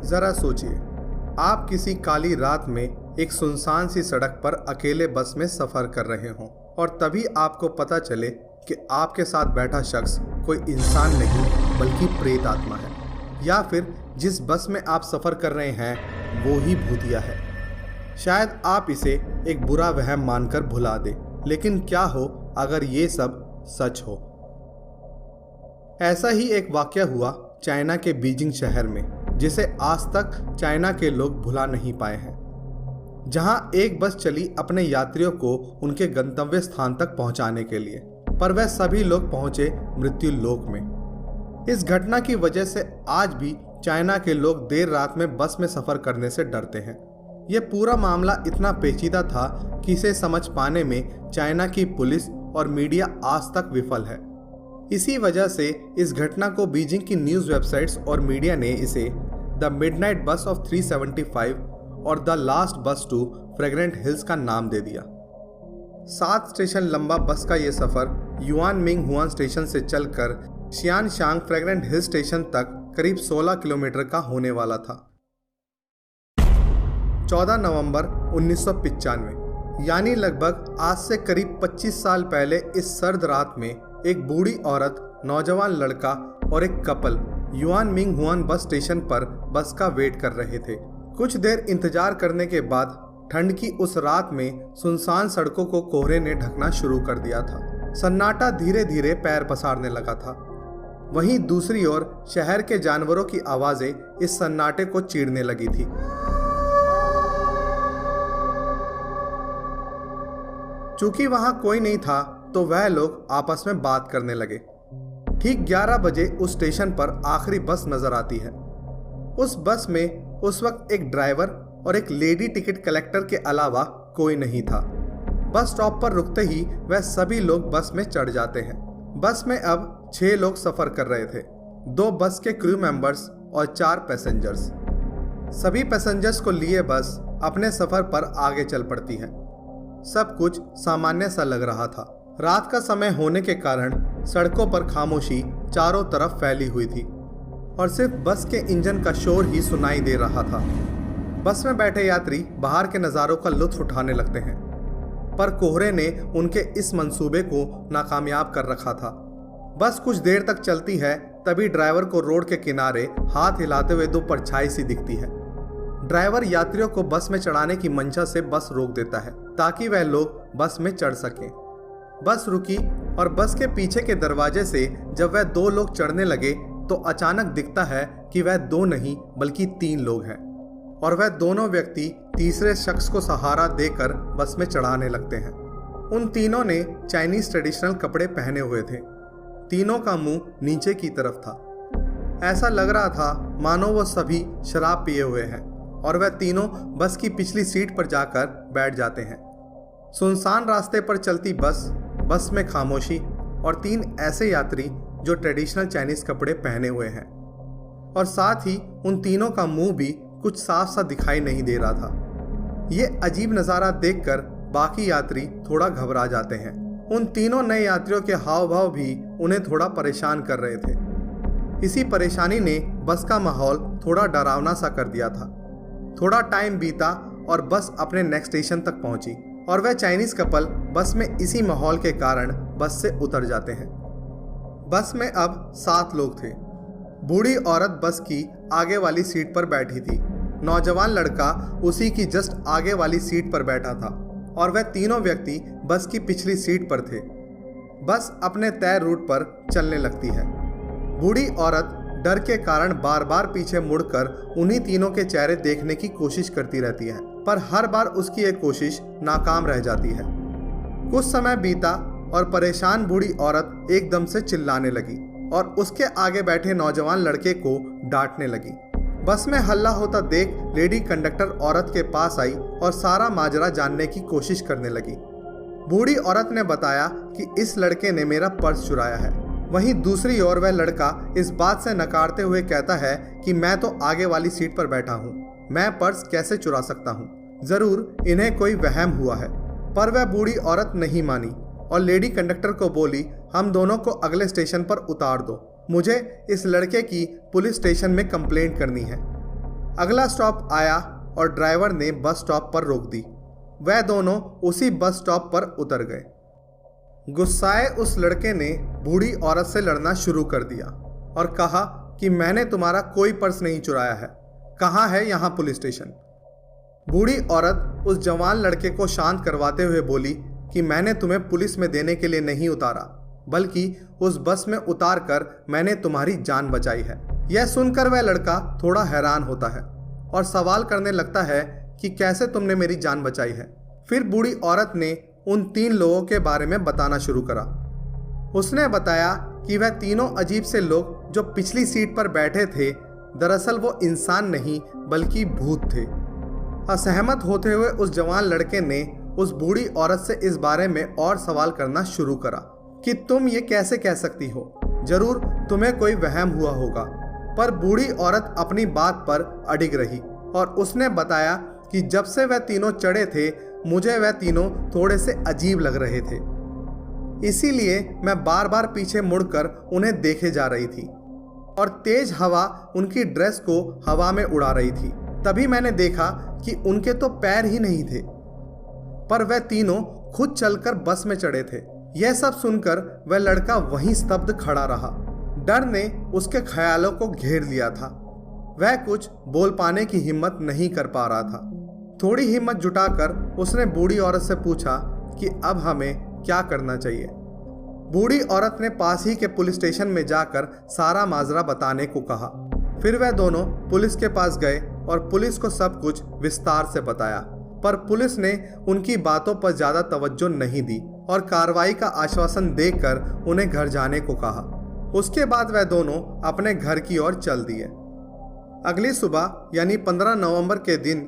जरा सोचिए, आप किसी काली रात में एक सुनसान सी सड़क पर अकेले बस में सफर कर रहे हों और तभी आपको पता चले कि आपके साथ बैठा शख्स कोई इंसान नहीं बल्कि प्रेत आत्मा है, या फिर जिस बस में आप सफर कर रहे हैं वो ही भूतिया है। शायद आप इसे एक बुरा वहम मानकर भुला दें, लेकिन क्या हो अगर ये सब सच हो। ऐसा ही एक वाकया हुआ चाइना के बीजिंग शहर में, जिसे आज तक चाइना के लोग भुला नहीं पाए हैं। जहां एक बस चली अपने यात्रियों को उनके गंतव्य स्थान तक पहुंचाने के लिए, पर वह सभी लोग पहुंचे मृत्यु लोक में। इस घटना की वजह से आज भी चाइना के लोग देर रात में बस में सफर करने से डरते हैं। यह पूरा मामला इतना पेचीदा था कि इसे समझ पाने में चाइना की पुलिस और मीडिया आज तक विफल है। इसी वजह से इस घटना को बीजिंग की न्यूज़ वेबसाइट्स और मीडिया ने इसे द मिडनाइट बस ऑफ 375 और द लास्ट बस टू फ्रेग्रेंट हिल्स का नाम दे दिया। 7 स्टेशन लंबा बस का यह सफर युआन मिंग हुआन स्टेशन से चलकर शियानशांग फ्रेग्रेंट हिल स्टेशन तक करीब 16 किलोमीटर का होने वाला था। 14 नवंबर 1995 यानी लगभग आज से करीब 25 साल पहले इस सर्द रात में एक बूढ़ी औरत, नौजवान लड़का और एक couple yuan Ming Hwan bus station पर बस का वेट कर रहे थे। कुछ देर इंतजार करने के बाद ठंड की उस रात में सुनसान सड़कों को कोहरे ने ढकना शुरू कर दिया था। सन्नाटा धीरे धीरे पैर पसारने लगा था। वहीं दूसरी ओर शहर के जानवरों की आवाजें इस सन्नाटे को चीरने लगी थी। चूंकि वहां कोई नहीं था तो वह लोग आपस में बात करने लगे। ठीक 11 बजे उस स्टेशन पर आखिरी बस नजर आती है। उस बस में उस वक्त एक ड्राइवर और एक लेडी टिकट कलेक्टर के अलावा कोई नहीं था। बस स्टॉप पर रुकते ही वह सभी लोग बस में चढ़ जाते हैं। बस में अब 6 लोग सफर कर रहे थे, 2 बस के क्रू मेंबर्स और 4 पैसेंजर्स। सभी पैसेंजर्स को लिए बस अपने सफर पर आगे चल पड़ती है। सब कुछ सामान्य सा लग रहा था। रात का समय होने के कारण सड़कों पर खामोशी चारों तरफ फैली हुई थी और सिर्फ बस के इंजन का शोर ही सुनाई दे रहा था। बस में बैठे यात्री बाहर के नज़ारों का लुत्फ उठाने लगते हैं, पर कोहरे ने उनके इस मंसूबे को नाकामयाब कर रखा था। बस कुछ देर तक चलती है, तभी ड्राइवर को रोड के किनारे हाथ हिलाते हुए 2 परछाई सी दिखती है। ड्राइवर यात्रियों को बस में चढ़ाने की मंशा से बस रोक देता है ताकि वह लोग बस में चढ़ सकें। बस रुकी और बस के पीछे के दरवाजे से जब वह 2 लोग चढ़ने लगे तो अचानक दिखता है कि वह 2 नहीं बल्कि 3 लोग हैं और वह दोनों व्यक्ति तीसरे शख्स को सहारा देकर बस में चढ़ाने लगते हैं। उन तीनों ने चाइनीज ट्रेडिशनल कपड़े पहने हुए थे। तीनों का मुंह नीचे की तरफ था। ऐसा लग रहा था मानो वो सभी शराब पिए हुए हैं और वह तीनों बस की पिछली सीट पर जाकर बैठ जाते हैं। सुनसान रास्ते पर चलती बस में खामोशी और 3 ऐसे यात्री जो ट्रेडिशनल चाइनीज कपड़े पहने हुए हैं, और साथ ही उन तीनों का मुंह भी कुछ साफ सा दिखाई नहीं दे रहा था। ये अजीब नज़ारा देखकर बाकी यात्री थोड़ा घबरा जाते हैं। उन तीनों नए यात्रियों के हाव भाव भी उन्हें थोड़ा परेशान कर रहे थे। इसी परेशानी ने बस का माहौल थोड़ा डरावना सा कर दिया था। थोड़ा टाइम बीता और बस अपने नेक्स्ट स्टेशन तक पहुंची और वह चाइनीज कपल बस में इसी माहौल के कारण बस से उतर जाते हैं। बस में अब 7 लोग थे। बूढ़ी औरत बस की आगे वाली सीट पर बैठी थी। नौजवान लड़का उसी की जस्ट आगे वाली सीट पर बैठा था और वह तीनों व्यक्ति बस की पिछली सीट पर थे। बस अपने तय रूट पर चलने लगती है। बूढ़ी औरत डर के कारण बार बार पीछे मुड़कर उन्हीं तीनों के चेहरे देखने की कोशिश करती रहती है, पर हर बार उसकी एक कोशिश नाकाम रह जाती है। कुछ समय बीता और परेशान बूढ़ी औरत एकदम से चिल्लाने लगी और उसके आगे बैठे नौजवान लड़के को डांटने लगी। बस में हल्ला होता देख लेडी कंडक्टर औरत के पास आई और सारा माजरा जानने की कोशिश करने लगी। बूढ़ी औरत ने बताया कि इस लड़के ने मेरा पर्स चुराया है। वहीं दूसरी ओर वह लड़का इस बात से नकारते हुए कहता है कि मैं तो आगे वाली सीट पर बैठा हूँ, मैं पर्स कैसे चुरा सकता हूँ, जरूर इन्हें कोई वहम हुआ है। पर वह बूढ़ी औरत नहीं मानी और लेडी कंडक्टर को बोली, हम दोनों को अगले स्टेशन पर उतार दो, मुझे इस लड़के की पुलिस स्टेशन में कंप्लेंट करनी है। अगला स्टॉप आया और ड्राइवर ने बस स्टॉप पर रोक दी। वह दोनों उसी बस स्टॉप पर उतर गए। गुस्साए उस लड़के ने बूढ़ी औरत से लड़ना शुरू कर दिया और कहा कि मैंने तुम्हारा कोई पर्स नहीं चुराया है, कहाँ है यहाँ पुलिस स्टेशन। बूढ़ी औरत उस जवान लड़के को शांत करवाते हुए बोली कि मैंने तुम्हें पुलिस में देने के लिए नहीं उतारा, बल्कि उस बस में उतार कर मैंने तुम्हारी जान बचाई है। यह सुनकर वह लड़का थोड़ा हैरान होता है और सवाल करने लगता है कि कैसे तुमने मेरी जान बचाई है। फिर बूढ़ी औरत ने उन 3 लोगों के बारे में बताना शुरू करा। उसने बताया कि वह तीनों अजीब से लोग जो पिछली सीट पर बैठे थे, दरअसल वो इंसान नहीं बल्कि भूत थे। असहमत होते हुए उस जवान लड़के ने उस बूढ़ी औरत से इस बारे में और सवाल करना शुरू करा कि तुम ये कैसे कह सकती हो, जरूर तुम्हें कोई वहम हुआ होगा। पर बूढ़ी औरत अपनी बात पर अडिग रही और उसने बताया कि जब से वह तीनों चढ़े थे, मुझे वह तीनों थोड़े से अजीब लग रहे थे, इसीलिए मैं बार बार पीछे मुड़कर उन्हें देखे जा रही थी और तेज हवा उनकी ड्रेस को हवा में उड़ा रही थी। तभी मैंने देखा कि उनके तो पैर ही नहीं थे, पर वह तीनों खुद चलकर बस में चढ़े थे। यह सब सुनकर वह लड़का वहीं स्तब्ध खड़ा रहा। डर ने उसके ख्यालों को घेर लिया था। वह कुछ बोल पाने की हिम्मत नहीं कर पा रहा था। थोड़ी हिम्मत जुटाकर उसने बूढ़ी औरत से पूछा कि अब हमें क्या करना चाहिए। बूढ़ी औरत ने पास ही के पुलिस स्टेशन में जाकर सारा माजरा बताने को कहा। फिर वह दोनों पुलिस के पास गए और पुलिस को सब कुछ विस्तार से बताया, पर पुलिस ने उनकी बातों पर ज्यादा तवज्जो नहीं दी और कार्रवाई का आश्वासन देकर उन्हें घर जाने को कहा। उसके बाद वह दोनों अपने घर की ओर चल दिए। अगली सुबह यानी 15 नवंबर के दिन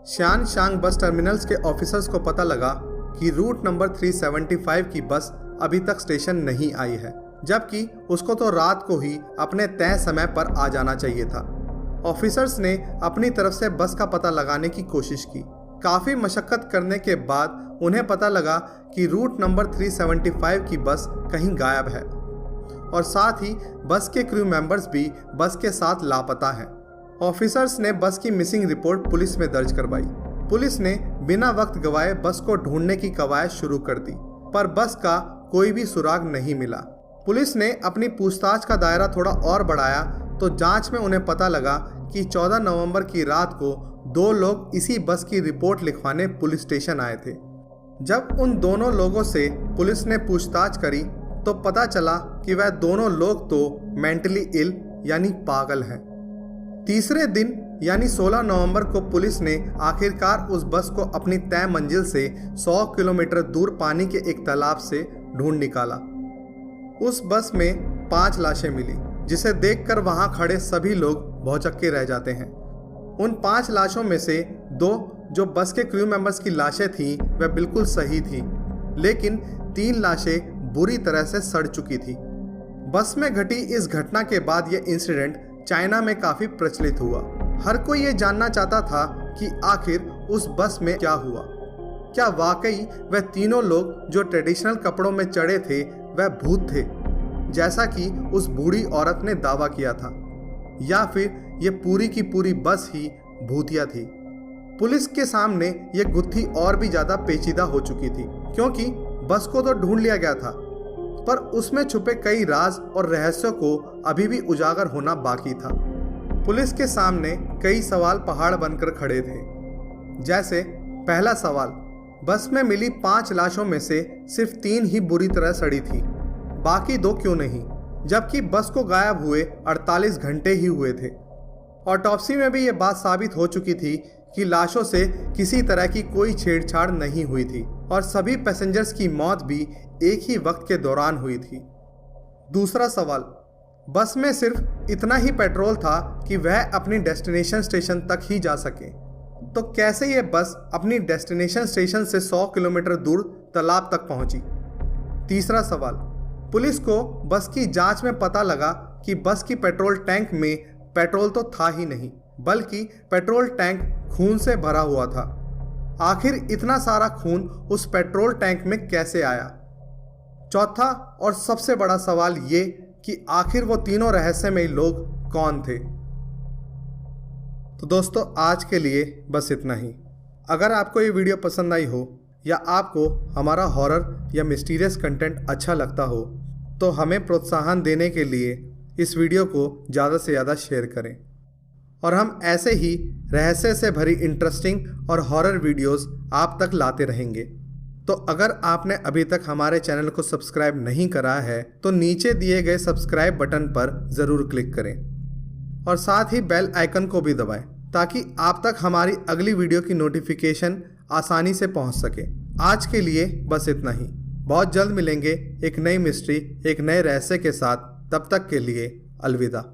श्यानशांग बस टर्मिनल्स के ऑफिसर्स को पता लगा कि रूट नंबर 375 की बस अभी तक स्टेशन नहीं आई है, जबकि उसको तो रात को ही अपने तय समय पर आ जाना चाहिए था। ऑफिसर्स ने अपनी तरफ से बस का पता लगाने की कोशिश की। काफ़ी मशक्कत करने के बाद उन्हें पता लगा कि रूट नंबर 375 की बस कहीं गायब है और साथ ही बस के क्रू मेंबर्स भी बस के साथ लापता हैं। ऑफिसर्स ने बस की मिसिंग रिपोर्ट पुलिस में दर्ज करवाई। पुलिस ने बिना वक्त गवाए बस को ढूंढने की कवायद शुरू कर दी, पर बस का कोई भी सुराग नहीं मिला। पुलिस ने अपनी पूछताछ का दायरा थोड़ा और बढ़ाया तो जांच में उन्हें पता लगा कि 14 नवंबर की रात को 2 लोग इसी बस की रिपोर्ट लिखवाने पुलिस स्टेशन आए थे। जब उन दोनों लोगों से पुलिस ने पूछताछ करी तो पता चला कि वह दोनों लोग तो मेंटली इल यानी पागल हैं। तीसरे दिन यानी 16 नवंबर को पुलिस ने आखिरकार उस बस को अपनी तय मंजिल से 100 किलोमीटर दूर पानी के एक तालाब से ढूंढ निकाला। उस बस में 5 लाशें मिली, जिसे देखकर वहां खड़े सभी लोग भौचक्के रह जाते हैं। उन 5 लाशों में से 2 जो बस के क्रू मेंबर्स की लाशें थीं वह बिल्कुल सही थीं, लेकिन 3 लाशें बुरी तरह से सड़ चुकी थी। बस में घटी इस घटना के बाद यह इंसिडेंट चाइना में काफ़ी प्रचलित हुआ। हर कोई ये जानना चाहता था कि आखिर उस बस में क्या हुआ। क्या वाकई वह तीनों लोग जो ट्रेडिशनल कपड़ों में चढ़े थे वह भूत थे, जैसा कि उस बूढ़ी औरत ने दावा किया था, या फिर ये पूरी की पूरी बस ही भूतिया थी। पुलिस के सामने ये गुत्थी और भी ज़्यादा पेचीदा हो चुकी थी, क्योंकि बस को तो ढूंढ लिया गया था, पर उसमें छुपे कई राज और रहस्यों को अभी भी उजागर होना बाकी था। पुलिस के सामने कई सवाल पहाड़ बनकर खड़े थे। जैसे पहला सवाल, बस में मिली 5 लाशों में से सिर्फ 3 ही बुरी तरह सड़ी थी, बाकी 2 क्यों नहीं, जबकि बस को गायब हुए 48 घंटे ही हुए थे। ऑटोप्सी में भी ये बात साबित हो चुकी थी कि लाशों से किसी तरह की कोई छेड़छाड़ नहीं हुई थी और सभी पैसेंजर्स की मौत भी एक ही वक्त के दौरान हुई थी। दूसरा सवाल, बस में सिर्फ इतना ही पेट्रोल था कि वह अपनी डेस्टिनेशन स्टेशन तक ही जा सके, तो कैसे ये बस अपनी डेस्टिनेशन स्टेशन से 100 किलोमीटर दूर तालाब तक पहुंची। तीसरा सवाल, पुलिस को बस की जांच में पता लगा कि बस की पेट्रोल टैंक में पेट्रोल तो था ही नहीं, बल्कि पेट्रोल टैंक खून से भरा हुआ था। आखिर इतना सारा खून उस पेट्रोल टैंक में कैसे आया। चौथा और सबसे बड़ा सवाल ये कि आखिर वो तीनों रहस्यमयी लोग कौन थे। तो दोस्तों आज के लिए बस इतना ही। अगर आपको ये वीडियो पसंद आई हो या आपको हमारा हॉरर या मिस्टीरियस कंटेंट अच्छा लगता हो तो हमें प्रोत्साहन देने के लिए इस वीडियो को ज़्यादा से ज़्यादा शेयर करें और हम ऐसे ही रहस्य से भरी इंटरेस्टिंग और हॉरर वीडियोस आप तक लाते रहेंगे। तो अगर आपने अभी तक हमारे चैनल को सब्सक्राइब नहीं करा है तो नीचे दिए गए सब्सक्राइब बटन पर ज़रूर क्लिक करें और साथ ही बेल आइकन को भी दबाएं ताकि आप तक हमारी अगली वीडियो की नोटिफिकेशन आसानी से पहुंच सके। आज के लिए बस इतना ही। बहुत जल्द मिलेंगे एक नई मिस्ट्री, एक नए रहस्य के साथ। तब तक के लिए अलविदा।